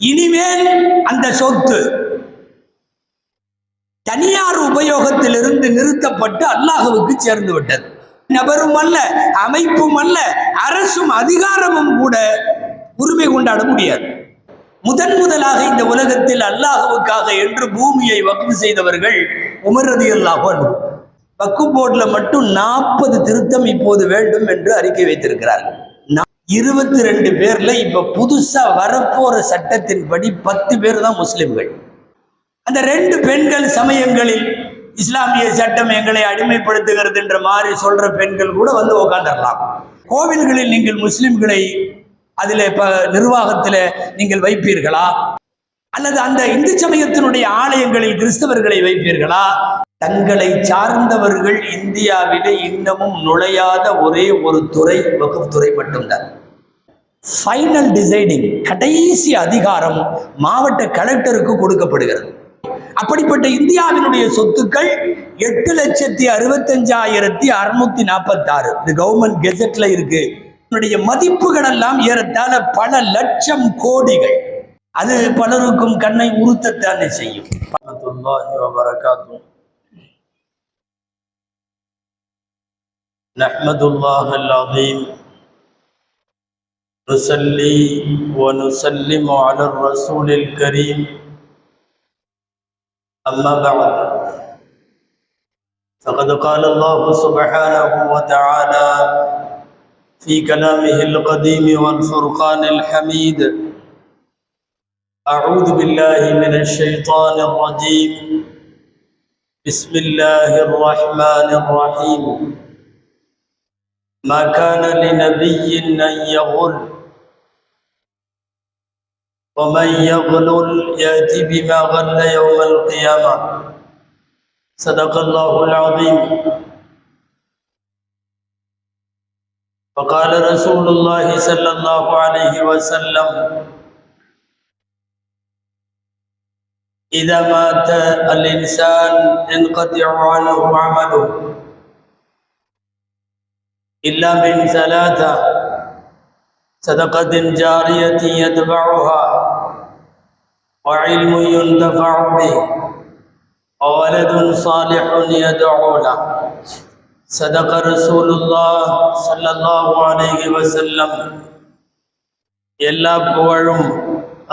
இனிமேல் அந்த சொத்து தனியார் உபயோகத்திலிருந்து நிறுத்தப்பட்டு அல்லாஹ்வுக்கு சேர்ந்து விட்டது. நபரும் அல்ல, அமைப்பும் அல்ல, அரசும் அதிகாரமும் கூட உரிமை கொண்டாட முடியாது. முதலாக இந்த உலகத்தில் அல்லாஹ்வுக்காக என்று பூமியை வக்ஃப் செய்தவர்கள் உமர் ரலியல்லாஹு அன்ஹு. வக்ஃப் போர்டுல மட்டும் 40 திருத்தம் இப்போது வேண்டும் என்று அறிக்கை வைத்திருக்கிறார்கள். 22 பேர்ல இப்ப புதுசா வரப்போற சட்டத்தின்படி 10 பேர் தான் முஸ்லிம்கள். அந்த 2 பெண்கள் சமயங்களில் இஸ்லாமிய சட்டம் எங்களை அடிமைப்படுத்துகிறது என்ற மாதிரி சொல்ற பெண்கள் கூட வந்து உட்கார்ந்துடலாம். கோவில்களில் நீங்கள் முஸ்லிம்களை அதில் நிர்வாகத்தில் நீங்கள் வைப்பீர்களா, அல்லது அந்த இந்து சமயத்தினுடைய ஆலயங்களில் கிறிஸ்தவர்களை வைப்பீர்களா? தங்களை சார்ந்தவர்கள் இந்தியாவிலே இன்னமும் நுழையாத ஒரே ஒரு துறை வக்ஃப் துறை மட்டும்தான். ஃபைனல் டிசைடிங், கடைசி அதிகாரம் மாவட்ட கலெக்டருக்கு கொடுக்கப்படுகிறது. அப்படிப்பட்ட இந்தியாவினுடைய சொத்துக்கள் 8,65,646 இது கவர்மெண்ட் கெசட்ல இருக்கு. மதிப்புகள் எல்லாம் ஏறத்தாழ பல லட்சம் கோடிகள். அது பலருக்கும் கண்ணை உறுத்தத்தானே செய்யும். நஹ்மதுல்லாஹல் அஸீம் நுஸல்லி வ நுஸல்லிமு அலர் ரசூலில் கரீம். أما بعد فقد قال الله سبحانه وتعالى في كلامه القديم والفرقان الحميد: أعوذ بالله من الشيطان الرجيم. بسم الله الرحمن الرحيم. ما كان لنبي أن يغل ومن يغلل يأتي بما غل يوم القيامة. صدق الله العظيم. وقال رسول الله صلى الله عليه وسلم: إذا مات الإنسان انقطع عنه عمله إلا من ثلاثة: صدقة جارية يتبعها، وعلم ينتفع به، وولد صالح يدعو له. صدق رسول الله صلى الله عليه وسلم. எல்லா புகழும்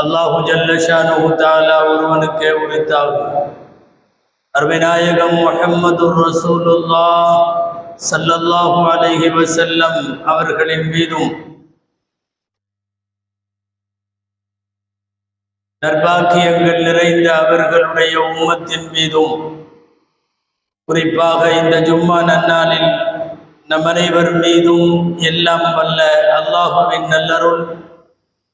அல்லாஹு ஜல்ல ஷானுஹு தஆலா ஒருவனுக்கே உரித்தாகும். அருமைநாயகம் முஹம்மதுர் ரசூலுல்லாஹ் ஸல்லல்லாஹு அலைஹி வஸல்லம் அவர்களின் மீதும் நற்பாக்கியங்கள் நிறைந்த அவர்களுடைய உம்மத்தின் மீதும், குறிப்பாக இந்த ஜும்மா நன்னாளில் நம் அனைவர் மீதும் எல்லாம் வல்ல அல்லாஹுவின் நல்லருள்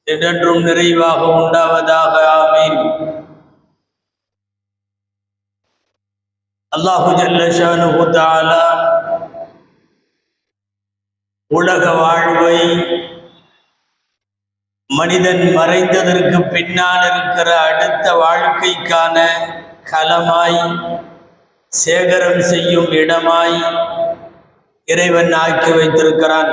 என்றென்றும் நிறைவாக உண்டாவதாக. ஆமீன். அல்லாஹு ஜல்ல ஷானுஹு தஆலா உலக வாழ்வை மனிதன் மறைந்ததற்கு பின்னால் இருக்கிற அடுத்த வாழ்க்கைக்கான களமாய், சேகரம் செய்யும் இடமாய் இறைவன் ஆக்கி வைத்திருக்கிறான்.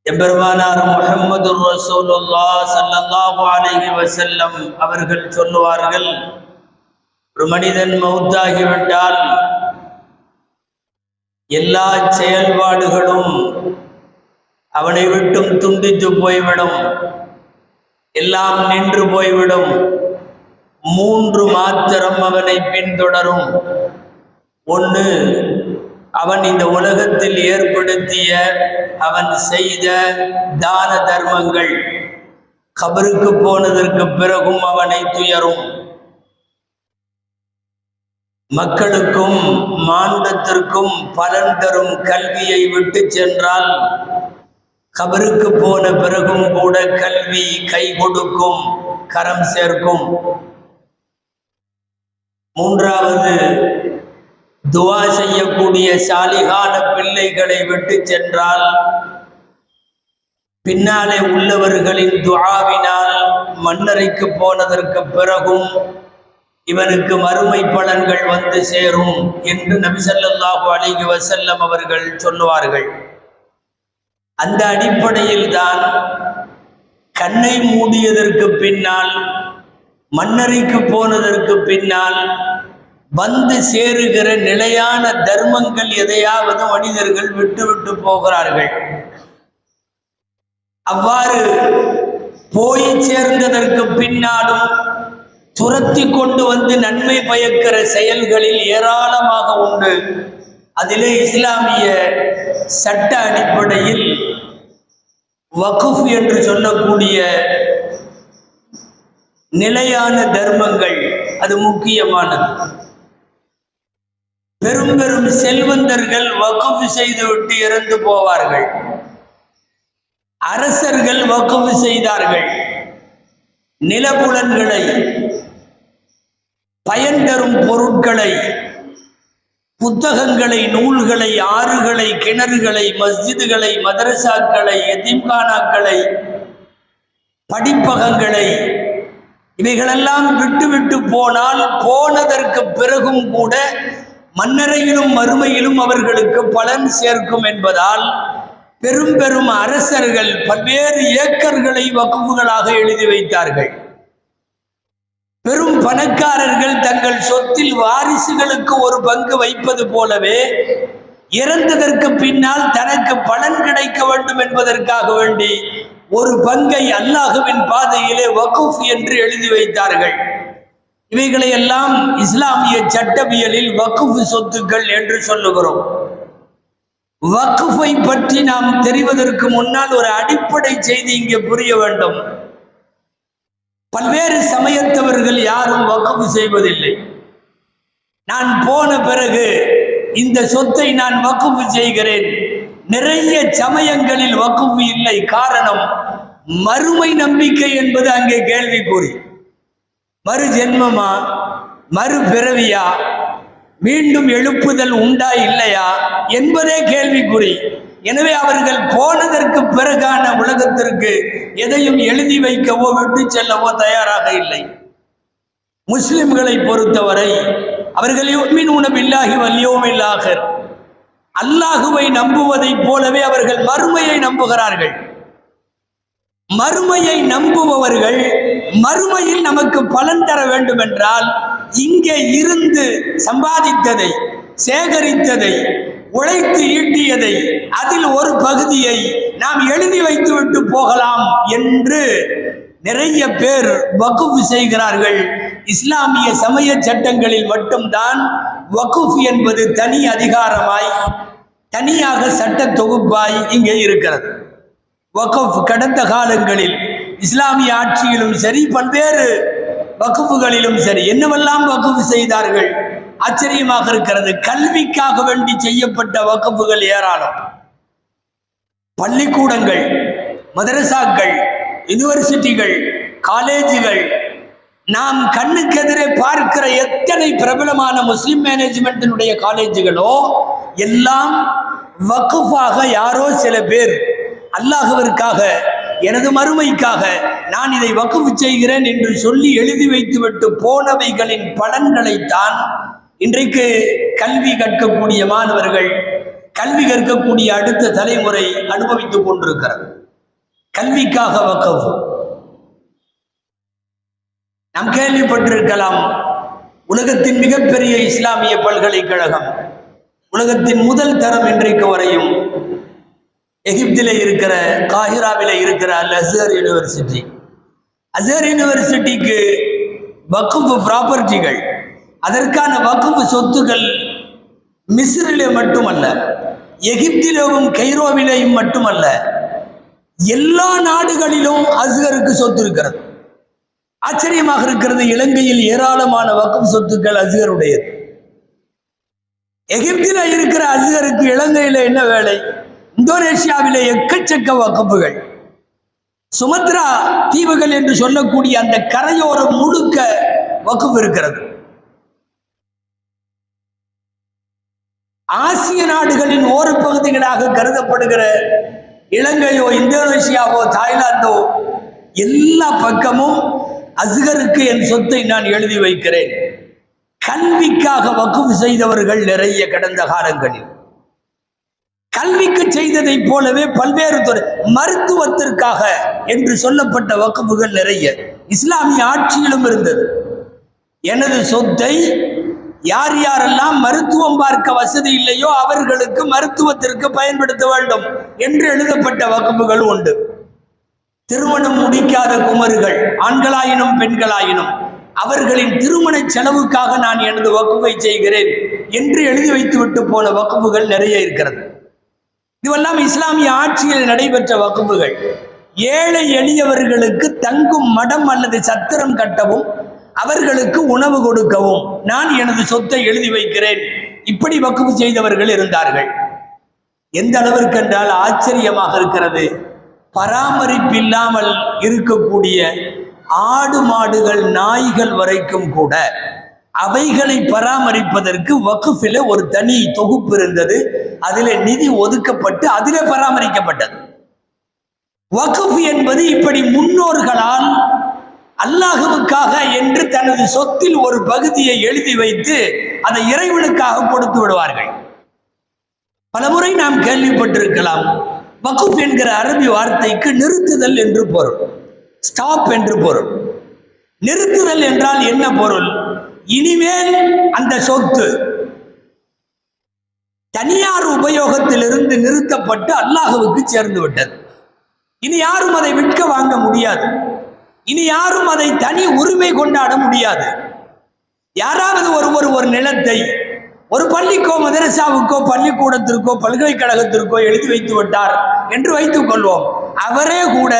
எம்பெருமானார் முஹம்மதுர் ரசூலுல்லாஹ் ஸல்லல்லாஹு அலைஹி வஸல்லம் அவர்கள் சொல்லுவார்கள், ஒரு மனிதன் மௌத்தாகிவிட்டால் எல்லா செயல்பாடுகளும் அவனை விட்டும் துண்டித்து போய்விடும், எல்லாம் நின்று போய்விடும். 3 மாத்திரம் அவனை பின்தொடரும். 1, அவன் இந்த உலகத்தில் ஏற்படுத்திய அவன் செய்த தான தர்மங்கள் கபருக்கு போனதற்கு பிறகும் அவனை துயரும். மக்களுக்கும் மானுடத்திற்கும் பலன் தரும் கல்வியை விட்டு சென்றால் கபருக்கு போன பிறகும் கூட கல்வி கை கொடுக்கும், கரம் சேர்க்கும். 3வது, துஆ செய்யக்கூடிய சாலிகான பிள்ளைகளை விட்டு சென்றால் பின்னாலே உள்ளவர்களின் துஆவினால் மன்னரைக்கு போனதற்கு பிறகும் இவனுக்கு மறுமை பலன்கள் வந்து சேரும் என்று நபி ஸல்லல்லாஹு அலைஹி வஸல்லம் அவர்கள் சொல்லுவார்கள். அந்த அடிப்படையில் தான் கண்ணை மூடியதற்கு பின்னால், மண்ணறைக்கு போனதற்கு பின்னால் வந்து சேருகிற நிலையான தர்மங்கள் எதையாவது மனிதர்கள் விட்டு போகிறார்கள். அவ்வாறு போய் சேர்ந்ததற்கு பின்னாலும் துரத்தி கொண்டு வந்து நன்மை பயக்கிற செயல்களில் ஏராளமாக உண்டு. அதிலே இஸ்லாமிய சட்ட அடிப்படையில் வக்ஃப் என்று சொல்லக்கூடிய நிலையான தர்மங்கள் அது முக்கியமானது. பெரும் பெரும் செல்வந்தர்கள் வக்ஃப் செய்துவிட்டு இறந்து போவார்கள். அரசர்கள் வக்ஃப் செய்தார்கள். நிலப்புலன்களை, பயன் தரும் பொருட்களை, புத்தகங்களை, நூல்களை, ஆறுகளை, கிணறுகளை, மஸ்ஜிதுகளை, மதரசாக்களை, எத்தீம்கானாக்களை, படிப்பகங்களை, இவைகளெல்லாம் விட்டு போனால் போனதற்கு பிறகும் கூட மன்னரையிலும் மறுமையிலும் அவர்களுக்கு பலன் சேர்க்கும் என்பதால் பெரும் பெரும் அரசர்கள் பல்வேறு ஏக்கர்களை வக்ஃபுகளாக எழுதி வைத்தார்கள். பெரும் பணக்காரர்கள் தங்கள் சொத்தில் வாரிசுகளுக்கு ஒரு பங்கு வைப்பது போலவே இறந்ததற்கு பின்னால் தனக்கு பலன் கிடைக்க வேண்டும் என்பதற்காக வேண்டி ஒரு பங்கை அல்லாஹ்வின் பாதையிலே வக்ஃப் என்று எழுதி வைத்தார்கள். இவைகளை எல்லாம் இஸ்லாமிய சட்டவியலில் வக்ஃப் சொத்துக்கள் என்று சொல்லுகிறோம். வக்ஃபை பற்றி நாம் தெரிவதற்கு முன்னால் ஒரு அடிப்படை செய்தி இங்கே புரிய வேண்டும். பல்வேறு சமயத்தவர்கள் யாரும் வக்ஃப் செய்வதில்லை. நான் போன பிறகு இந்த சொத்தை நான் வக்ஃப் செய்கிறேன். நிறைய சமயங்களில் வக்ஃப் இல்லை. காரணம், மறுமை நம்பிக்கை என்பது அங்கே கேள்விக்குறி. மறு ஜென்மமா, மறு பிறவியா, மீண்டும் எழுப்புதல் உண்டா இல்லையா என்பதே கேள்விக்குறி. எனவே அவர்கள் போனதற்கு பிறகான உலகத்திற்கு எதையும் எழுதி வைக்கவோ விட்டு செல்லவோ தயாராக இல்லை. முஸ்லிம்களை பொறுத்தவரை அவர்கள் யுமினூன பில்லாஹி வல் யௌமில் ஆகிர், அல்லாஹுவை நம்புவதை போலவே அவர்கள் மறுமையை நம்புகிறார்கள். மறுமையை நம்புபவர்கள் மறுமையில் நமக்கு பலன் தர வேண்டும் என்றால் இங்கே இருந்து சம்பாதித்ததை, சேகரித்ததை, உழைத்து ஈட்டியதை, அதில் ஒரு பகுதியை நாம் எழுதி வைத்துவிட்டு போகலாம் என்று நிறைய பேர் வக்ஃப் செய்கிறார்கள். இஸ்லாமிய சமய சட்டங்களில் மட்டும்தான் வக்ஃப் என்பது தனி அதிகாரமாய், தனியாக சட்ட தொகுப்பாய் இங்கே இருக்கிறது. வக்ஃப் கடந்த காலங்களில் இஸ்லாமிய ஆட்சியிலும் சரி, பல்வேறு வக்ஃபுகளிலும் சரி, என்னவெல்லாம் வக்ஃப் செய்தார்கள். ஆச்சரியமாக இருக்கிறது. கல்விக்காக வேண்டி செய்யப்பட்ட வக்ஃபுகள் ஏராளம். பள்ளிக்கூடங்கள், மதரசாக்கள், யூனிவர்சிட்டிகள், காலேஜுகள், நாம் கண்ணுக்கெதிரே பார்க்கிற எத்தனை பிரபலமான முஸ்லிம் மேனேஜ்மெண்டினுடைய காலேஜுகளோ எல்லாம் வக்ஃபாக யாரோ சில பேர் அல்லாஹ்விற்காக, எனது மறுமைக்காக நான் இதை வக்ஃப் செய்கிறேன் என்று சொல்லி எழுதி வைத்துவிட்டு போனவைகளின் பலன்களைத்தான் இன்றைக்கு கல்வி கற்கக்கூடிய மாணவர்கள், கல்வி கற்கக்கூடிய அடுத்த தலைமுறை அனுபவித்துக் கொண்டிருக்கிறது. கல்விக்காக வக்ஃப் நாம் கேள்விப்பட்டிருக்கலாம். உலகத்தின் மிகப்பெரிய இஸ்லாமிய பல்கலைக்கழகம், உலகத்தின் முதல் தரம் இன்றைக்கு வரையும் எகிப்திலே இருக்கிற, காஹிராவிலே இருக்கிற அல் அஸ்ஹர் யூனிவர்சிட்டி. அஸ்ஹர் யூனிவர்சிட்டிக்கு வக்ஃப் ப்ராப்பர்ட்டிகள், அதற்கான வக்ஃப் சொத்துக்கள் மிஸ்ரிலே மட்டுமல்ல, எகிப்திலேயும் கைரோவிலேயும் மட்டுமல்ல, எல்லா நாடுகளிலும் அஸ்ஹருக்கு சொத்து இருக்கிறது. ஆச்சரியமாக இருக்கிறது. இலங்கையில் ஏராளமான வக்ஃப் சொத்துக்கள் அஸ்ஹருடையது. எகிப்தில் இருக்கிற அஸ்ஹருக்கு இலங்கையில் என்ன வேலை? இந்தோனேஷியாவிலே எக்கச்சக்க வக்ஃபுகள். சுமத்ரா தீவுகள் என்று சொல்லக்கூடிய அந்த கரையோரம் முழுக்க வக்ஃப் இருக்கிறது. ஆசிய நாடுகளின் ஓர பகுதிகளாக கருதப்படுகிற இலங்கையோ, இந்தோனேஷியாவோ, தாய்லாந்தோ, எல்லா பக்கமும் அஸ்ஹருக்கு என் சொத்தை நான் எழுதி வைக்கிறேன். கல்விக்காக வக்ஃப் செய்தவர்கள் நிறைய கடந்த காலங்களில். கல்விக்கு செய்ததை போலவே பல்வேறு துறை, மருத்துவத்திற்காக என்று சொல்லப்பட்ட வக்ஃபுகள் நிறைய இஸ்லாமிய ஆட்சியிலும் இருந்தது. எனது சொத்தை யார் யாரெல்லாம் மருத்துவம் பார்க்க வசதி இல்லையோ அவர்களுக்கு மருத்துவத்திற்கு பயன்படுத்த வேண்டும் என்று எழுதப்பட்ட வக்ஃபுகள் உண்டு. திருமணம் முடிக்காத குமர்கள், ஆண்களாயினும் பெண்களாயினும், அவர்களின் திருமண செலவுக்காக நான் எனது வக்ஃபை செய்கிறேன் என்று எழுதி வைத்துவிட்டு போன வக்ஃபுகள் நிறைய இருக்கிறது. இதுவெல்லாம் இஸ்லாமிய ஆட்சியில் நடைபெற்ற வக்ஃபுகள். ஏழை எளியவர்களுக்கு தங்கும் மடம் அல்லது சத்திரம் கட்டவும் அவர்களுக்கு உணவு கொடுக்கவும் நான் எனது சொத்தை எழுதி வைக்கிறேன், இப்படி வக்ஃபு செய்தவர்கள் இருந்தார்கள். எந்த அளவிற்கு என்றால் ஆச்சரியமாக இருக்கிறது. பராமரிப்பில்லாமல் இருக்கக்கூடிய ஆடு மாடுகள் நாய்கள் வரைக்கும் கூட அவைகளை பராமரிப்பதற்கு வக்ஃபிலே ஒரு தனி தொகுப்பு இருந்தது. அதிலே நிதி ஒதுக்கப்பட்டு அதிலே பராமரிக்கப்பட்டது. வக்ஃப் என்பது இப்படி முன்னோர்களால் அல்லாஹ்வுக்காக என்று தனது சொத்தில் ஒரு பகுதியை எழுதி வைத்து அதை இறைவனுக்காக கொடுத்து விடுவார்கள். பலமுறை நாம் கேள்விப்பட்டிருக்கலாம். வக்ஃப் என்கிற அரபி வார்த்தைக்கு நிறுத்துதல் என்று பொருள், ஸ்டாப் என்று பொருள். நிறுத்துதல் என்றால் என்ன பொருள்? இனிமேல் அந்த சொத்து தனியார் உபயோகத்திலிருந்து நிறுத்தப்பட்டு அல்லாஹ்வுக்கு சேர்ந்து விட்டது. இனி யாரும் அதை விற்க வாங்க முடியாது. இனி யாரும் அதை தனி உரிமை கொண்டாட முடியாது. யாராவது ஒருவர் ஒரு நிலத்தை ஒரு பள்ளிக்கோ மதரசாவுக்கோ பள்ளிக்கூடத்திற்கோ பல்கலைக்கழகத்திற்கோ எழுதி வைத்து விட்டார் என்று வைத்துக் கொள்வோம். அவரே கூட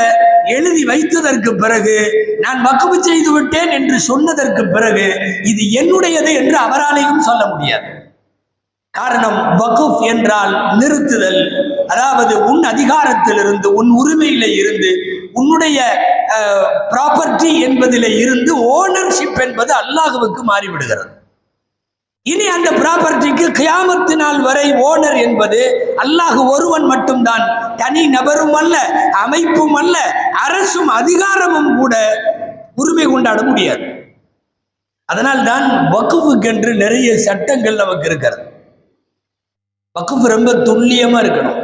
எழுதி வைத்ததற்கு பிறகு நான் வக்ஃப் செய்து விட்டேன் என்று சொன்னதற்கு பிறகு இது என்னுடையது என்று அவராலேயும் சொல்ல முடியாது. காரணம், வக்ஃப் என்றால் நிறுத்துதல். அதாவது உன் அதிகாரத்திலிருந்து, உன் உரிமையில இருந்து, உன்னுடைய ப்ராப்பர்ட்டி என்பதிலே இருந்து ஓனர்ஷிப் என்பது அல்லாஹ்வுக்கு மாறிவிடுகிறது. இனி அந்த ப்ராப்பர்ட்டிக்கு கியாமத்து நாள் வரை ஓனர் என்பது அல்லாஹ் ஒருவன் மட்டும்தான். தனி நபரும் அல்ல, அமைப்பும் அல்ல, அரசும் அதிகாரமும் கூட உரிமை கொண்டாட முடியாது. அதனால் தான் வக்ஃபுக்கென்று நிறைய சட்டங்கள் நமக்கு இருக்கிறது. வக்ஃப் ரொம்ப துல்லியமா இருக்கணும்.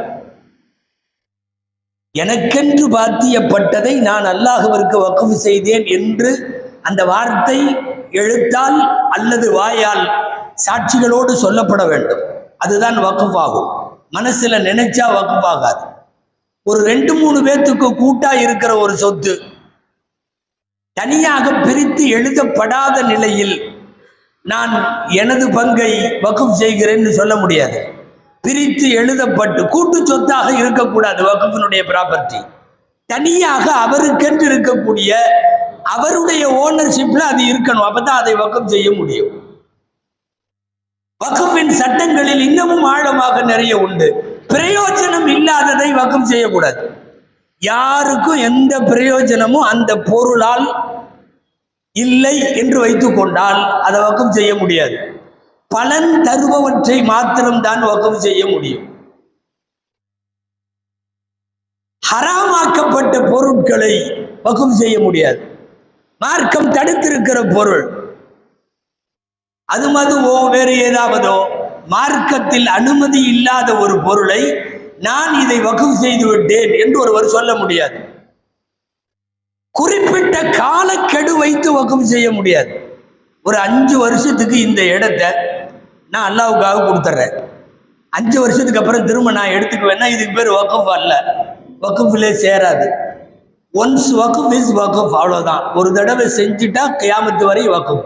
எனக்கென்று பாத்தியப்பட்டதை நான் அல்லாஹ்விற்கு வக்ஃப் செய்தேன் என்று அந்த வார்த்தை எழுத்தால் அல்லது வாயால் சாட்சிகளோடு சொல்லப்பட வேண்டும். அதுதான் வக்ஃப் ஆகும். மனசுல நினைச்சா வக்ஃப் ஆகாது. ஒரு 2-3 பேத்துக்கு கூட்டா இருக்கிற ஒரு சொத்து தனியாக பிரித்து எழுதப்படாத நிலையில் நான் எனது பங்கை வக்ஃப் செய்கிறேன்னு சொல்ல முடியாது. பிரித்து எழுதப்பட்டு கூட்டு சொத்தாக இருக்கக்கூடாது. வக்ஃபினுடைய ப்ராப்பர்ட்டி தனியாக அவருக்கென்று இருக்கக்கூடிய அவருடைய ஓனர்ஷிப்ல அது இருக்கணும். அப்பதான் அதை வக்ஃப் செய்ய முடியும். வக்ஃபின் சட்டங்களில் இன்னமும் ஆழமாக நிறைய உண்டு. பிரயோஜனம் இல்லாததை வக்ஃப் செய்யக்கூடாது. யாருக்கும் எந்த பிரயோஜனமும் அந்த பொருளால் இல்லை என்று வைத்துக் கொண்டால் அதை வக்ஃப் செய்ய முடியாது. பலன் தருபவற்றை மாத்திரம்தான் வக்ஃப் செய்ய முடியும். ஹராமாக்கப்பட்ட பொருட்களை வக்ஃப் செய்ய முடியாது. மார்க்கம் தடுத்திருக்கிற பொருள், அது மதுவோ வேறு ஏதாவதோ, மார்க்கத்தில் அனுமதி இல்லாத ஒரு பொருளை நான் இதை வக்ஃப் செய்து விட்டேன் என்று ஒருவர் சொல்ல முடியாது. குறிப்பிட்ட காலக்கெடு வைத்து வக்ஃப் செய்ய முடியாது. ஒரு 5 வருஷத்துக்கு இந்த இடத்தை நான் அல்லாஹ்வுக்காக கொடுத்துட்றேன், 5 வருஷத்துக்கு அப்புறம் திரும்ப நான் எடுத்துக்குவேன்னா இதுக்கு பேர் வக்ஃப் அல்ல, வக்ஃபிலே சேராது. ஒன்ஸ் வக்ஃப் இஸ் வக்ஃப், அவ்வளோதான். ஒரு தடவை செஞ்சுட்டா கியாமத்து வரை வக்ஃப்.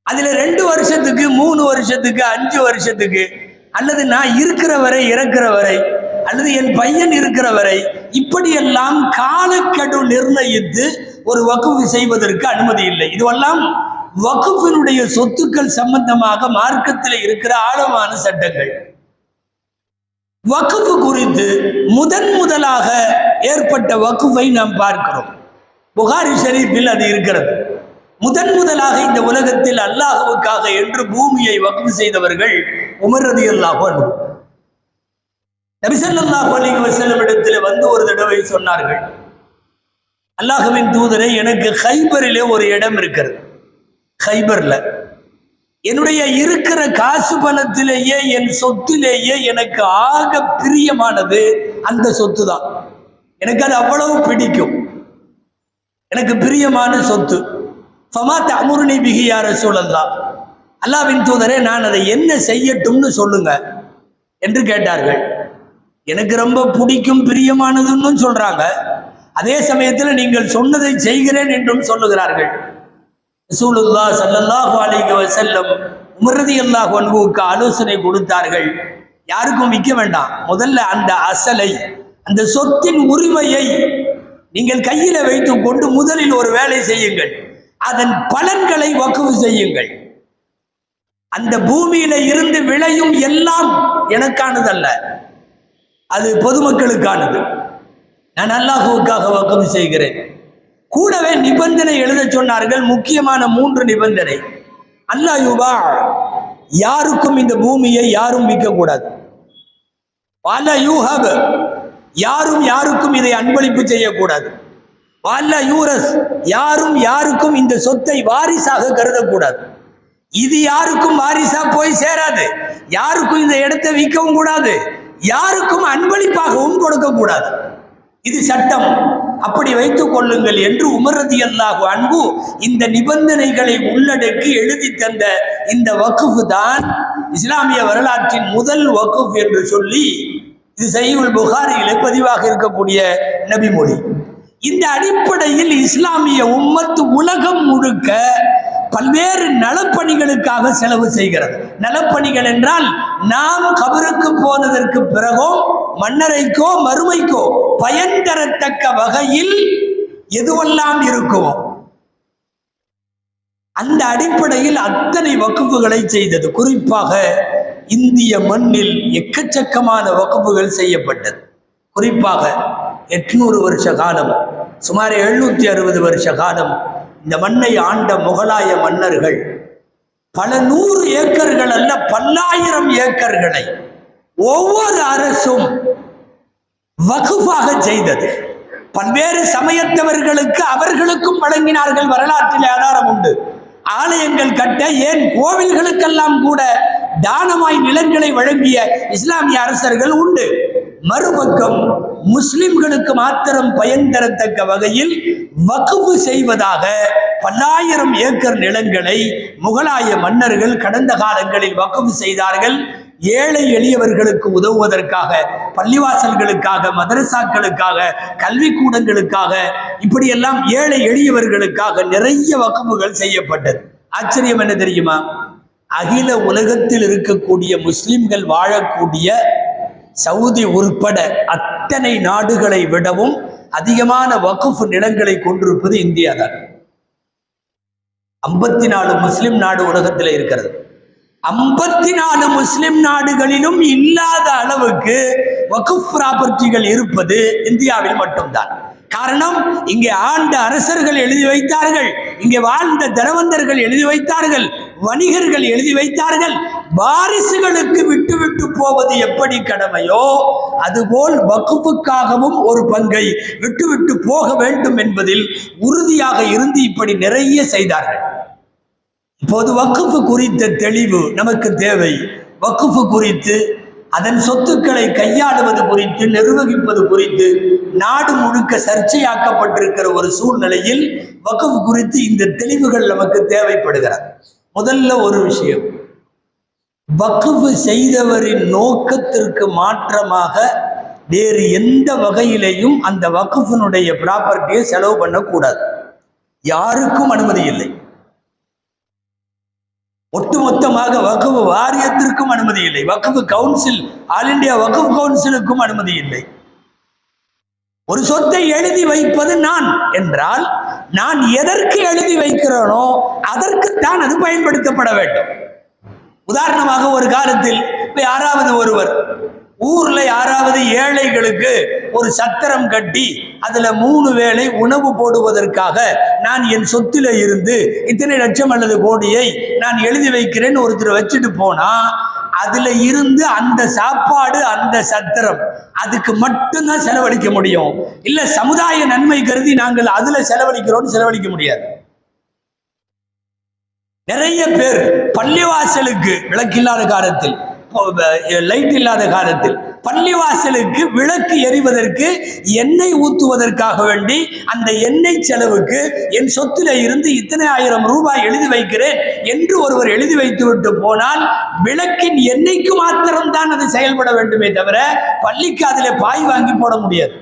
அதில் 2 வருஷத்துக்கு 3 வருஷத்துக்கு 5 வருஷத்துக்கு அல்லது நான் இருக்கிற வரை இறக்கிற வரை அல்லது என் பையன் இருக்கிற வரை இப்படியெல்லாம் காலக்கெடு நிர்ணயித்து ஒரு வக்ஃப் செய்வதற்கு அனுமதி இல்லை. இதுவெல்லாம் வக்ஃபினுடைய சொத்துக்கள் சம்பந்தமாக மார்க்கத்தில் இருக்கிற ஆழமான சட்டங்கள். வக்ஃப் குறித்து முதலாக ஏற்பட்ட வக்ஃபை நாம் பார்க்கிறோம். புகாரி ஷரீஃபில் அது இருக்கிறது. முதலாக இந்த உலகத்தில் அல்லாஹ்வுக்காக என்று பூமியை வக்ஃப் செய்தவர்கள் உமர் ரலியல்லாஹு அன்ஹு. நபி ஸல்லல்லாஹு அலைஹி வஸல்லம் இடத்தில் வந்து ஒரு தடவை சொன்னார்கள், அல்லாஹ்வின் தூதரே, எனக்கு கைபரிலே ஒரு இடம் இருக்கிறது. கைபர்ல என்னுடைய இருக்கிற காசு பணத்திலேயே என் சொத்திலேயே எனக்கு ஆக பிரியமானது அந்த சொத்து தான். எனக்கு அது அவ்வளவு பிடிக்கும், எனக்கு பிரியமான சொத்து. ஃபமா தஅமுருனி பிஹி யா ரசூலல்லாஹ், அல்லாஹ்வின் தூதரே நான் அதை என்ன செய்யட்டும்னு சொல்லுங்க என்று கேட்டார்கள். எனக்கு ரொம்ப பிடிக்கும் பிரியமானதுன்னு சொல்றாங்க, அதே சமயத்தில் நீங்கள் சொன்னதை செய்கிறேன் என்றும் சொல்லுகிறார்கள். ரசூலுல்லாஹ் ஸல்லல்லாஹு அலைஹி வஸல்லம் உமர் ரலியல்லாஹு அன்ஹுவுக்கு ஆலோசனை கொடுத்தார்கள். யாருக்கும் விற்க வேண்டாம், முதல்ல அந்த அசலை, அந்த சொத்தின் உரிமையை நீங்கள் கையில வைத்துக் கொண்டு முதலில் ஒரு வேலை செய்யுங்கள், அதன் பலன்களை வக்ஃப் செய்யுங்கள். அந்த பூமியில இருந்து விளையும் எல்லாம் எனக்கானதல்ல, அது பொதுமக்களுக்கானது. நான் அல்லாஹ்வுக்காக வக்ஃப் செய்கிறேன். கூடவே நிபந்தனை எழுத சொன்னார்கள், முக்கியமான 3 நிபந்தனை. அல்லாஹ் யுபா, யாருக்கும் இந்த பூமியை யாரும் விற்கக்கூடாது. வால யூஹப், யாரும் யாருக்கும் இதை அன்பளிப்பு செய்யக்கூடாது. வால யூரஸ், யாரும் யாருக்கும் இந்த சொத்தை வாரிசாக கருதக்கூடாது. இது யாருக்கும் வாரிசா போய் சேராது, யாருக்கும் இந்த இடத்தை விற்கவும் கூடாது, யாருக்கும் அன்பளிப்பாகவும் கொடுக்க கூடாது. இது சட்டம், அப்படி வைத்துக் கொள்ளுங்கள் என்று உமர் ரலியல்லாஹு அன்ஹு இந்த நிபந்தனைகளை உள்ளடக்கி எழுதி தந்த இந்த வக்ஃப் தான் இஸ்லாமிய வரலாற்றின் முதல் வக்ஃப் என்று சொல்லி இது சஹீஹுல் புகாரியிலே பதிவாக இருக்கக்கூடிய நபிமொழி. இந்த அடிப்படையில் இஸ்லாமிய உம்மத்து உலகம் முழுக்க பல்வேறு நலப்பணிகளுக்காக செலவு செய்கிறது. நலப்பணிகள் என்றால் நாம் கபருக்கு போனதற்கு பிறகோ மன்னரைக்கோ மறுமைக்கோ பயன் தரத்தக்க வகையில் எதுவெல்லாம் இருக்குமோ அந்த அடிப்படையில் அத்தனை வக்ஃபுகளை செய்தது. குறிப்பாக இந்திய மண்ணில் எக்கச்சக்கமான வக்ஃபுகள் செய்யப்பட்டது. குறிப்பாக 800 வருஷ காலம், சுமார் 760 வருஷ காலம் இந்த மண்ணை ஆண்ட முகலாய மன்னர்கள் பல 100 ஏக்கர்கள் அல்ல, பல்லாயிரம் ஏக்கர்களை ஒவ்வொரு அரசும் வக்ஃபாக செய்தது. பல்வேறு சமயத்தவர்களுக்கு அவர்களுக்கும் வழங்கினார்கள். வரலாற்றில் ஆதாரம் உண்டு. ஆலயங்கள் கட்ட, ஏன் கோவில்களுக்கெல்லாம் கூட தானமாய் நிலங்களை வழங்கிய இஸ்லாமிய அரசர்கள் உண்டு. மறுபக்கம் முஸ்லிம்களுக்கு மாத்திரம் பயன் தரத்தக்க வகையில் வக்ஃப் செய்வதாக பல்லாயிரம் ஏக்கர் நிலங்களை முகலாய மன்னர்கள் கடந்த காலங்களில் வக்ஃப் செய்தார்கள். ஏழை எளியவர்களுக்கு உதவுவதற்காக, பள்ளிவாசல்களுக்காக, மதரசாக்களுக்காக, கல்விக்கூடங்களுக்காக, இப்படியெல்லாம் ஏழை எளியவர்களுக்காக நிறைய வக்ஃபுகள் செய்யப்பட்டது. ஆச்சரியம் என்ன தெரியுமா? அகில உலகத்தில் இருக்கக்கூடிய முஸ்லிம்கள் வாழக்கூடிய சவுதி உட்பட அத்தனை நாடுகளை விடவும் அதிகமான வக்ஃப் நிலங்களை கொண்டிருப்பது இந்தியா தான். 54 முஸ்லிம் நாடு உலகத்தில் இருக்கிறது. 54 முஸ்லிம் நாடுகளிலும் இல்லாத அளவுக்கு வக்ஃப் ப்ராப்பர்ட்டிகள் இருப்பது இந்தியாவில் மட்டும்தான். காரணம், இங்கே ஆண்ட அரசர்கள் எழுதி வைத்தார்கள், இங்கே வாழ்ந்த தனவந்தர்கள் எழுதி வைத்தார்கள், வணிகர்கள் எழுதி வைத்தார்கள். வாரிசுகளுக்கு விட்டு விட்டு போவது எப்படி கடமையோ அதுபோல் வக்ஃபுக்காகவும் ஒரு பங்கை விட்டு விட்டு போக வேண்டும் என்பதில் உறுதியாக இருந்து இப்படி நிறைய செய்தார்கள். இப்போது வக்ஃப் குறித்த தெளிவு நமக்கு தேவை. வக்ஃப் குறித்து, அதன் சொத்துக்களை கையாளுவது குறித்து, நிர்வகிப்பது குறித்து நாடு முழுக்க சர்ச்சையாக்கப்பட்டிருக்கிற ஒரு சூழ்நிலையில் வக்ஃப் குறித்து இந்த தெளிவுகள் நமக்கு தேவைப்படுகிறது. முதல்ல ஒரு விஷயம், வக்ஃப் செய்தவரின் நோக்கத்திற்கு மாற்றமாக வேறு எந்த வகையிலையும் அந்த வக்ஃபினுடைய ப்ராப்பர்ட்டியை செலவு பண்ணக்கூடாது. யாருக்கும் அனுமதி இல்லை. ஒட்டுமொத்தமாக வக்ஃப் வாரியத்திற்கும் அனுமதி இல்லை. வக்ஃப் கவுன்சில், ஆல் இந்தியா வக்ஃப் கவுன்சிலுக்கும் அனுமதி இல்லை. ஒரு சொத்தை எழுதி வைப்பது நான் என்றால், நான் எதற்கு எழுதி வைக்கிறேனோ அதற்குத்தான் அது பயன்படுத்தப்பட வேண்டும். உதாரணமாக, ஒரு காலத்தில் யாராவது ஒருவர் ஊர்ல யாராவது ஏழைகளுக்கு ஒரு சத்திரம் கட்டி அதுல 3 வேளை உணவு போடுவதற்காக நான் என் சொத்துல இருந்து இத்தனை லட்சம் அல்லது கோடியை நான் எழுதி வைக்கிறேன்னு ஒருத்தர் வச்சுட்டு போனா, அதுல இருந்து அந்த சாப்பாடு, அந்த சத்திரம், அதுக்கு மட்டும்தான் செலவழிக்க முடியும். இல்ல சமுதாய நன்மை கருதி நாங்கள் அதுல செலவழிக்கிறோம்னு செலவழிக்க முடியாது. நிறைய பேர் பள்ளிவாசலுக்கு விளக்கில்லாத காலத்தில், லைட் இல்லாத காலத்தில் பள்ளிவாசலுக்கு விளக்கு எரிவதற்கு எண்ணெய் ஊற்றுவதற்காக வேண்டி அந்த எண்ணெய் செலவுக்கு என் சொத்துல இருந்து இத்தனை ஆயிரம் ரூபாய் எழுதி வைக்கிறேன் என்று ஒருவர் எழுதி வைத்து விட்டு போனால் விளக்கின் எண்ணெய்க்கு மாத்திரம்தான் அது செயல்பட வேண்டுமே தவிர பள்ளிக்கு அதில் பாய் வாங்கி போட முடியாது,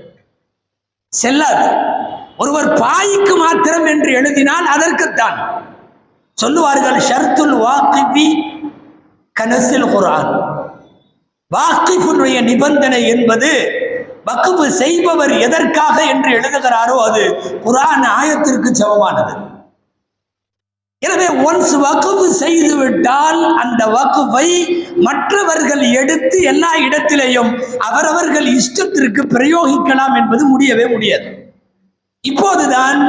செல்லாது. ஒருவர் பாய்க்கு மாத்திரம் என்று எழுதினால் அதற்குத்தான் சொல்லுவார்கள் ஷர்த்துல் வாக்கிஃபி கனஸில் குர்ஆன். வாக்கிஃபுடைய நிபந்தனை என்பது வக்ஃப் செய்பவர் எதற்காக என்று எழுதுகிறாரோ அது குர்ஆன் ஆயத்திற்கு சமமானது. எனவே ஒன்ஸ் வக்ஃப் செய்து விட்டால் அந்த வக்ஃபை மற்றவர்கள் எடுத்து எல்லா இடத்திலேயும் அவரவர்கள் இஷ்டத்திற்கு பிரயோகிக்கலாம் என்பது முடியவே முடியாது. இப்போதுதான்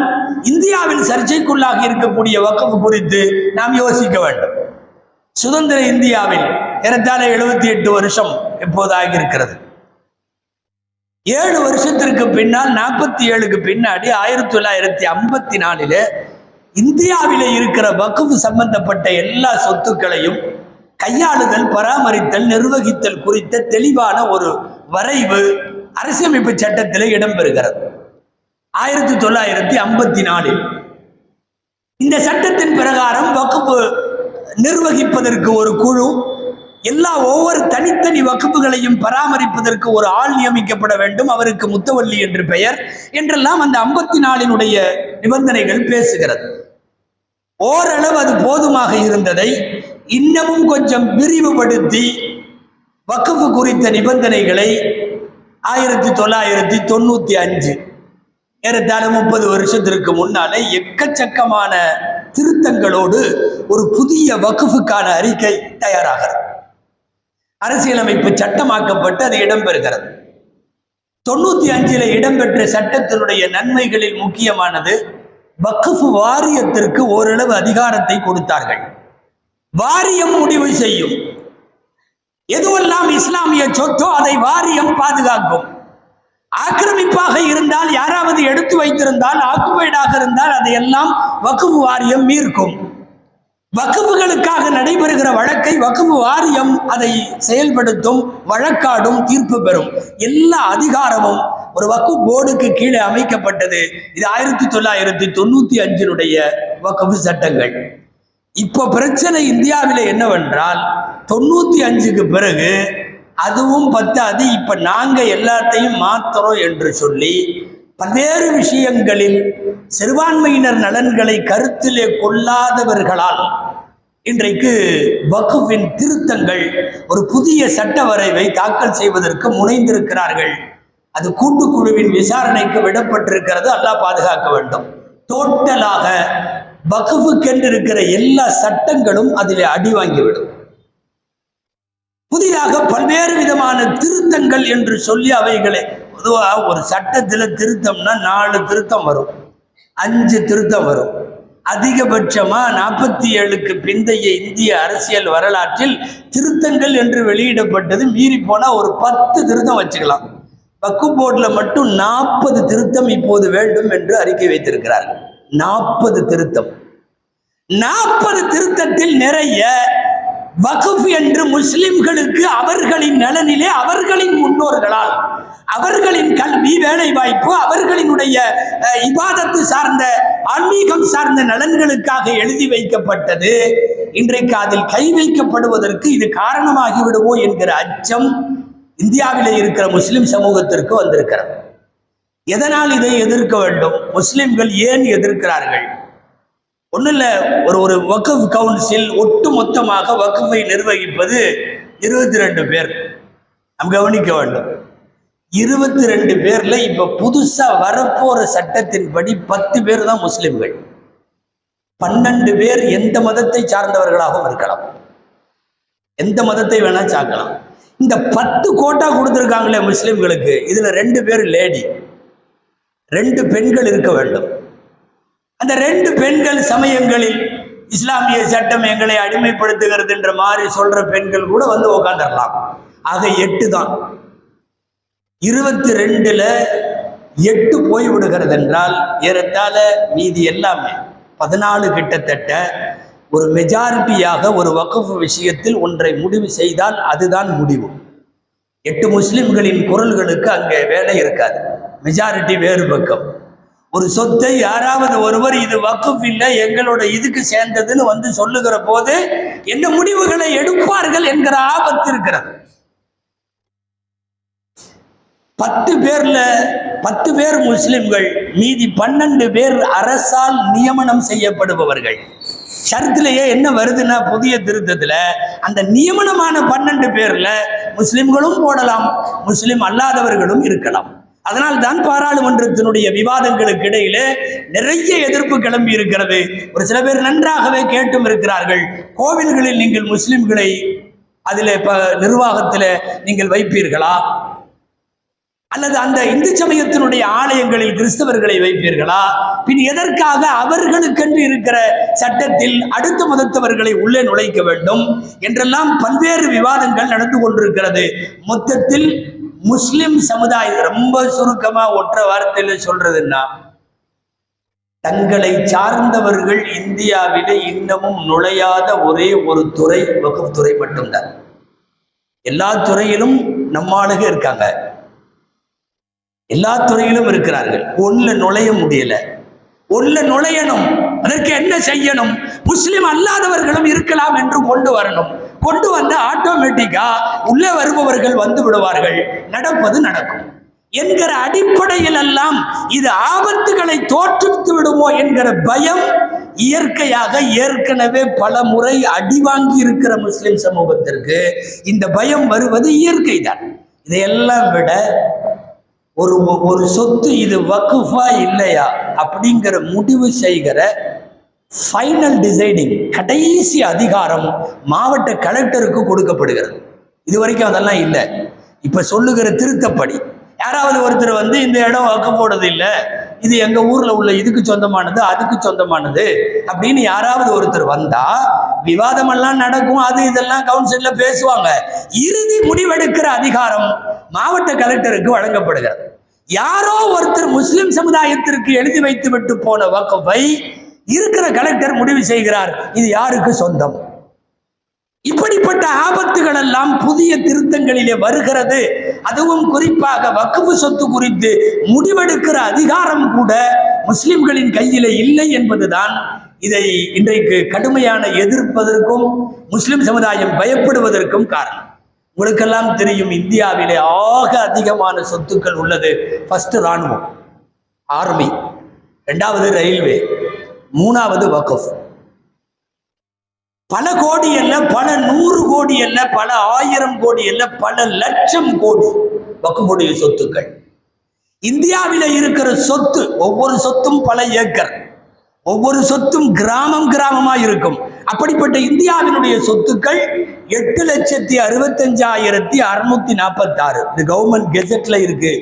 இந்தியாவில் சர்ச்சைக்குள்ளாக இருக்கக்கூடிய வக்ஃப் குறித்து நாம் யோசிக்க வேண்டும். சுதந்திர இந்தியாவில் ஏறத்தாழ 78 வருஷம் எப்போதாக இருக்கிறது. 7 வருஷத்திற்கு பின்னால் 47க்கு பின்னாடி 1954 இந்தியாவிலே இருக்கிற வக்ஃப் சம்பந்தப்பட்ட எல்லா சொத்துக்களையும் கையாளுதல், பராமரித்தல், நிர்வகித்தல் குறித்த தெளிவான ஒரு வரைவு அரசியலமைப்பு சட்டத்தில் இடம்பெறுகிறது. 1954 இந்த சட்டத்தின் பிரகாரம் வக்ஃப் நிர்வகிப்பதற்கு ஒரு குழு, ஒவ்வொரு தனித்தனி வக்ஃபுகளையும் பராமரிப்பதற்கு ஒரு ஆள் நியமிக்கப்பட வேண்டும், அவருக்கு முத்தவல்லி என்று பெயர் என்றெல்லாம் அந்த 54 நிபந்தனைகள் பேசுகிறது. ஓரளவு அது போதுமாக இருந்ததை இன்னமும் கொஞ்சம் விரிவுபடுத்தி வக்ஃப் குறித்த நிபந்தனைகளை 1995 ஏறத்தாழ 30 வருஷத்திற்கு முன்னாலே எக்கச்சக்கமான திருத்தங்களோடு ஒரு புதிய வக்ஃபுக்கான அறிக்கை தயாராகிறது. அரசியலமைப்பு சட்டமாக்கப்பட்டு அது இடம்பெறுகிறது. 95 இடம்பெற்ற சட்டத்தினுடைய நன்மைகளில் முக்கியமானது வக்ஃப் வாரியத்திற்கு ஓரளவு அதிகாரத்தை கொடுத்தார்கள். வாரியம் முடிவு செய்யும், எதுவெல்லாம் இஸ்லாமிய சொத்தோ அதை வாரியம் பாதுகாக்கும். ஆக்கிரமிப்பாக இருந்தால், யாராவது எடுத்து வைத்திருந்தால், ஆக்குபைடாக இருந்தால் அதையெல்லாம் வக்ஃப் வாரியம் மீட்கும். வக்ஃபுகளுக்காக நடைபெறுகிற வழக்கை வக்ஃப் வாரியம் அதை செயல்படுத்தும், வழக்காடும், தீர்ப்பு பெறும். எல்லா அதிகாரமும் ஒரு வக்ஃப் போர்டுக்கு கீழே அமைக்கப்பட்டது. இது 1995 வக்ஃப் சட்டங்கள். இப்போ பிரச்சனை இந்தியாவில் என்னவென்றால் 95க்கு பிறகு அதுவும் பத்தாது, இப்ப நாங்க எல்லாத்தையும் மாத்துறோம் என்று சொல்லி பல்வேறு விஷயங்களில் சிறுபான்மையினர் நலன்களை கருத்திலே கொள்ளாதவர்களால் இன்றைக்கு வக்ஃபின் திருத்தங்கள் ஒரு புதிய சட்ட வரைவை தாக்கல் செய்வதற்கு முனைந்திருக்கிறார்கள். அது கூட்டுக்குழுவின் விசாரணைக்கு விடப்பட்டிருக்கிறது. அல்லாஹ் பாதுகாக்க வேண்டும். டோட்டலாக வக்ஃபுக்கென்று இருக்கிற எல்லா சட்டங்களும் அதிலே அடி வாங்கிவிடும். புதிதாக பல்வேறு விதமான திருத்தங்கள் என்று சொல்லி அவைகளை பொதுவாக ஒரு சட்டத்தில் திருத்தம்னா 4 திருத்தம் வரும், 5 திருத்தம் வரும். அதிகபட்சமா 47க்கு பிந்தைய இந்திய அரசியல் வரலாற்றில் திருத்தங்கள் என்று வெளியிடப்பட்டது மீறி போனா ஒரு 10 திருத்தம் வச்சுக்கலாம். வக்ஃப் போர்டில் மட்டும் 40 திருத்தம் இப்போது வேண்டும் என்று அறிக்கை வைத்திருக்கிறார்கள். 40 திருத்தம். 40 திருத்தத்தில் நிறைய வக்ஃப் என்று முஸ்லிம்களுக்கு அவர்களின் நலனிலே அவர்களின் முன்னோர்களால் அவர்களின் கல்வி, வேலை வாய்ப்பு, அவர்களினுடைய இபாதத்து சார்ந்த, ஆன்மீகம் சார்ந்த நலன்களுக்காக எழுதி வைக்கப்பட்டது. இன்றைக்கு அதில் கை வைக்கப்படுவதற்கு இது காரணமாகிவிடுமோ என்கிற அச்சம் இந்தியாவிலே இருக்கிற முஸ்லிம் சமூகத்திற்கு வந்திருக்கிறது. எதனால் இதை எதிர்க்க வேண்டும்? முஸ்லிம்கள் ஏன் எதிர்க்கிறார்கள்? ஒன்றும் இல்லை, ஒரு வக்ஃப் கவுன்சில் ஒட்டு மொத்தமாக வக்ஃபை நிர்வகிப்பது 22 பேர். நாம் கவனிக்க வேண்டும். 22 பேர்ல இப்ப புதுசா வரப்போற சட்டத்தின்படி 10 பேர் தான் முஸ்லிம்கள். 12 பேர் எந்த மதத்தை சார்ந்தவர்களாகவும் இருக்கலாம், எந்த மதத்தை வேணா சாக்கலாம். இந்த 10 கோட்டா கொடுத்திருக்காங்களே முஸ்லிம்களுக்கு, இதுல 2 பேர் லேடி, 2 பெண்கள் இருக்க வேண்டும். அந்த 2 பெண்கள் சமயங்களில் இஸ்லாமிய சட்டம் எங்களை அடிமைப்படுத்துகிறது என்ற மாதிரி சொல்ற பெண்கள் கூட வந்து உட்காந்துடலாம். ஆக 8 தான். 22ல் 8 போய் விடுகிறது என்றால் ஏறத்தாழ மீதி எல்லாமே 14 கிட்டத்தட்ட ஒரு மெஜாரிட்டியாக ஒரு வக்ஃப் விஷயத்தில் ஒன்றை முடிவு செய்தால் அதுதான் முடிவு. 8 முஸ்லிம்களின் குரல்களுக்கு அங்கே வேலை இருக்காது. மெஜாரிட்டி வேறு பக்கம். ஒரு சொத்தை யாராவது ஒருவர் இது வக்ஃப் இல்லை எங்களோட இதுக்கு சேர்ந்ததுன்னு வந்து சொல்லுகிற போது என்ன முடிவுகளை எடுப்பார்கள் என்கிற ஆபத்து இருக்கிறது. 10 பேர் முஸ்லிம்கள், மீதி 12 பேர் அரசால் நியமனம் செய்யப்படுபவர்கள். ஷரத்திலேயே என்ன வருதுன்னா புதிய திருத்தத்துல அந்த நியமனமான 12 பேர்ல முஸ்லிம்களும் போடலாம், முஸ்லிம் அல்லாதவர்களும் இருக்கலாம். அதனால் தான் பாராளுமன்றத்தினுடைய விவாதங்களுக்கு இடையிலே நிறைய எதிர்ப்பு கிளம்பி இருக்கிறது. ஒரு சில பேர் நன்றாகவே கேட்டும் இருக்கிறார்கள், கோவில்களில் நீங்கள் முஸ்லிம்களை அதில் நிர்வாகத்தில் நீங்கள் வைப்பீர்களா, அல்லது அந்த இந்து சமயத்தினுடைய ஆலயங்களில் கிறிஸ்தவர்களை வைப்பீர்களா, பின் எதற்காக அவர்களுக்கென்று இருக்கிற சட்டத்தில் அடுத்த மதத்தவர்களை உள்ளே நுழைக்க வேண்டும் என்றெல்லாம் பல்வேறு விவாதங்கள் நடந்து கொண்டிருக்கிறது. மொத்தத்தில் முஸ்லிம் சமுதாயம் ரொம்ப சுருக்கமா ஒற்ற வார்த்தையில சொல்றதுன்னா, தங்களை சார்ந்தவர்கள் இந்தியாவிலே இன்னமும் நுழையாத ஒரே ஒரு துறை வக்ஃப் துறை மட்டும்தான். எல்லா துறையிலும் நம்மாளுக இருக்காங்க, எல்லா துறையிலும் இருக்கிறார்கள். ஒண்ணுல நுழைய முடியல, ஒண்ணுல நுழையணும். அதற்கு என்ன செய்யணும்? முஸ்லிம் அல்லாதவர்களும் இருக்கலாம் என்று கொண்டு வரணும். கொண்டு வந்த ஆட்டோமேட்டிக்கா உள்ளே வருபவர்கள் வந்து விடுவார்கள், நடப்பது நடக்கும் என்கிற அடிப்படையில் எல்லாம் இது ஆபத்துகளை தோற்றுவித்து விடுமோ என்கிற பயம் இயற்கையாக ஏற்கனவே பல முறை அடிவாங்கி இருக்கிற முஸ்லிம் சமூகத்திற்கு இந்த பயம் வருவது இயற்கை தான். இதையெல்லாம் விட ஒரு சொத்து இது வக்ஃபா இல்லையா அப்படிங்கிற முடிவு செய்கிற ஃபைனல் டிசைடிங் கடைசி அதிகாரம் மாவட்ட கலெக்டருக்கு கொடுக்கப்படுகிறது. இதுவரைக்கும் அதெல்லாம் இல்லை. இப்ப சொல்லுகிற திருத்தப்படி யாராவது ஒருத்தர் வந்து இந்த இடம் வக்ஃபோடது இல்லை, இது எங்க ஊர்ல உள்ள இதுக்கு சொந்தமானது அதுக்கு சொந்தமானது அப்படின்னு யாராவது ஒருத்தர் வந்தா விவாதம் எல்லாம் நடக்கும். அது இதெல்லாம் கவுன்சில்ல பேசுவாங்க. இறுதி முடிவெடுக்கிற அதிகாரம் மாவட்ட கலெக்டருக்கு வழங்கப்படுகிறது. யாரோ ஒருத்தர் முஸ்லிம் சமுதாயத்திற்கு எழுதி வைத்து விட்டு போன வக்ஃபை இருக்கிற கலெக்டர் முடிவு செய்கிறார், இது யாருக்கு சொந்தம். இப்படிப்பட்ட ஆபத்துகள் எல்லாம் புதிய திருத்தங்களிலே வருகிறது. அதுவும் குறிப்பாக வக்ஃப் சொத்து குறித்து முடிவெடுக்கிற அதிகாரம் கூட முஸ்லிம்களின் கையிலே இல்லை என்பதுதான் இதை இன்றைக்கு கடுமையான எதிர்ப்பதற்கும் முஸ்லிம் சமுதாயம் பயப்படுவதற்கும் காரணம். உங்களுக்கெல்லாம் தெரியும், இந்தியாவிலே ஆக அதிகமான சொத்துக்கள் உள்ளது. ஃபர்ஸ்ட் ராணுவம், ஆர்மி, 2வது ரயில்வே, 3வது வக்ஃப். பல கோடி அல்ல, பல 100 கோடி அல்ல, பல 1000 கோடி அல்ல, பல லட்சம் கோடி வக்ஃபுடைய சொத்துக்கள். இந்தியாவில இருக்கிற சொத்து, ஒவ்வொரு சொத்தும் பல ஏக்கர், ஒவ்வொரு சொத்தும் கிராமமா இருக்கும். அப்படிப்பட்ட இந்தியாவினுடைய சொத்துக்கள் 8,65,646. இது கவர்மெண்ட் கெசட்ல இருக்கு.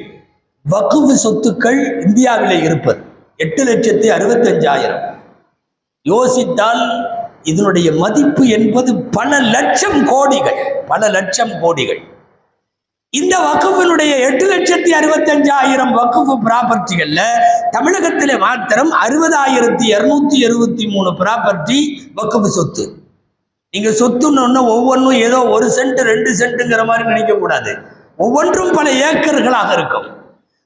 வக்ஃப் சொத்துக்கள் இந்தியாவில இருப்பது 8,65,000. யோசித்தால் இதனுடைய மதிப்பு என்பது பல லட்சம் கோடிகள், பல லட்சம் கோடிகள். இந்த வக்ஃபினுடைய 8,65,000 வக்ஃப் ப்ராப்பர்ட்டிகள்ல தமிழகத்திலே மாத்திரம் 60,273 ப்ராப்பர்ட்டி வக்ஃப் சொத்து. நீங்க சொத்துன்னு ஒவ்வொன்றும் ஏதோ 1 சென்ட் 2 சென்ட்டுங்கிற மாதிரி நினைக்க கூடாது. ஒவ்வொன்றும் பல ஏக்கர்களாக இருக்கும்.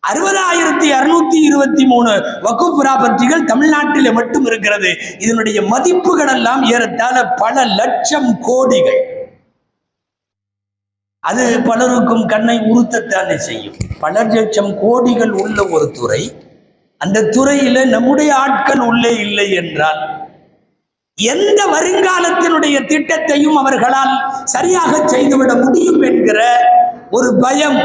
60,223 வக்ஃப் ப்ராப்பர்ட்டிகள் தமிழ்நாட்டிலே மட்டும் இருக்கிறது. இதனுடைய மதிப்புகள் எல்லாம் ஏறத்தாழ பல லட்சம் கோடிகள். அது பலருக்கும் கண்ணை உறுத்தத்தானே செய்யும். பல லட்சம் கோடிகள் உள்ள ஒரு துறை, அந்த துறையில நம்முடைய ஆட்கள் உள்ளே இல்லை என்றால் எந்த வருங்காலத்தினுடைய திட்டத்தையும் அவர்களால் சரியாக செய்துவிட முடியும் என்கிற ஒரு பயம்,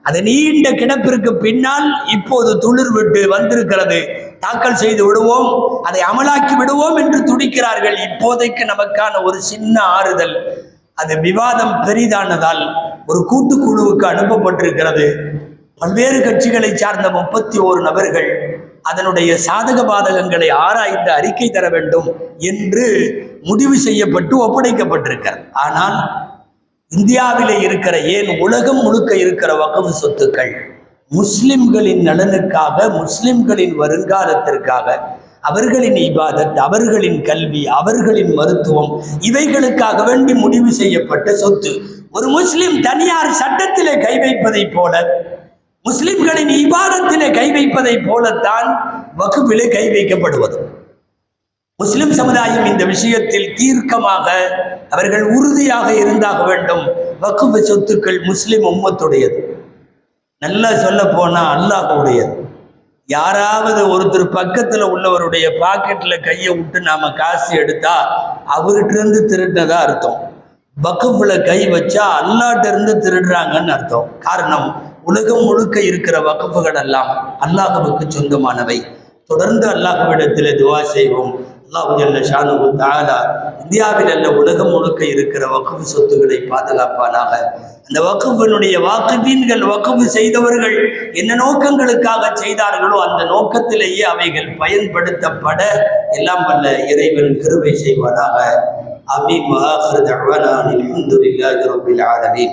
அது நீண்ட கிடப்பிற்கு பின்னால் இப்போது துளிர் விட்டு வந்திருக்கிறது. தாக்கல் செய்து விடுவோம், அதை அமலாக்கி விடுவோம் என்று துடிக்கிறார்கள். இப்போதைக்கு நமக்கான ஒரு சின்ன ஆறுதல், அது விவாதம் பெரிதானதால் ஒரு கூட்டுக்குழுவுக்கு அனுப்பப்பட்டிருக்கிறது. பல்வேறு கட்சிகளை சார்ந்த 31 நபர்கள் அதனுடைய சாதக பாதகங்களை ஆராய்ந்து அறிக்கை தர வேண்டும் என்று முடிவு செய்யப்பட்டு ஒப்படைக்கப்பட்டிருக்கிறது. ஆனால் இந்தியாவிலே இருக்கிற, ஏன் உலகம் முழுக்க இருக்கிற வக்ஃப் சொத்துக்கள் முஸ்லிம்களின் நலனுக்காக, முஸ்லிம்களின் வருங்காலத்திற்காக, அவர்களின் இபாதத், அவர்களின் கல்வி, அவர்களின் மருத்துவம், இவைகளுக்காக வேண்டி முடிவு செய்யப்பட்ட சொத்து. ஒரு முஸ்லிம் தனியார் சட்டத்திலே கை வைப்பதை போல, முஸ்லிம்களின் இபாதத்திலே கை வைப்பதை போலத்தான் வக்ஃபிலே கை வைக்கப்படுவது. முஸ்லிம் சமுதாயம் இந்த விஷயத்தில் தீர்க்கமாக அவர்கள் உறுதியாக இருந்தாக வேண்டும். வக்ஃப் சொத்துக்கள் முஸ்லிம் உம்மத்துடையது. நல்லா சொல்ல போனா அல்லாஹ்வுடையது. யாராவது ஒருத்தர் பக்கத்துல உள்ளவருடைய பாக்கெட்ல கையை விட்டு நாம காசு எடுத்தா அவர்கிட்ட இருந்து திருடினதா அர்த்தம். வக்ஃப்ல கை வச்சா அல்லாஹ்ட்ட இருந்து திருடுறாங்கன்னு அர்த்தம். காரணம், உலகம் முழுக்க இருக்கிற வக்ஃப்கள் எல்லாம் அல்லாஹ்வுக்கு சொந்தமானவை. தொடர்ந்து அல்லாஹ்விடத்தில் துஆ செய்வோம். அல்லாஹ் ஜல்ல ஷானுஹு தஆலா இந்தியாவில் அல்ல உலகம் முழுக்க இருக்கிற வக்ஃப் சொத்துக்களை பாதுகாப்பானாக. அந்த வக்ஃபினுடைய வாக்கிபீன்கள், வக்ஃப் செய்தவர்கள் என்ன நோக்கங்களுக்காக செய்தார்களோ அந்த நோக்கத்திலேயே அவைகள் பயன்படுத்தப்பட எல்லாம் வல்ல இறைவன் கிருபை செய்வானாக. ஆமீன். வ ஆகிரு தஅவானா அல்ஹம்துலில்லாஹி ரப்பில் ஆலமீன்.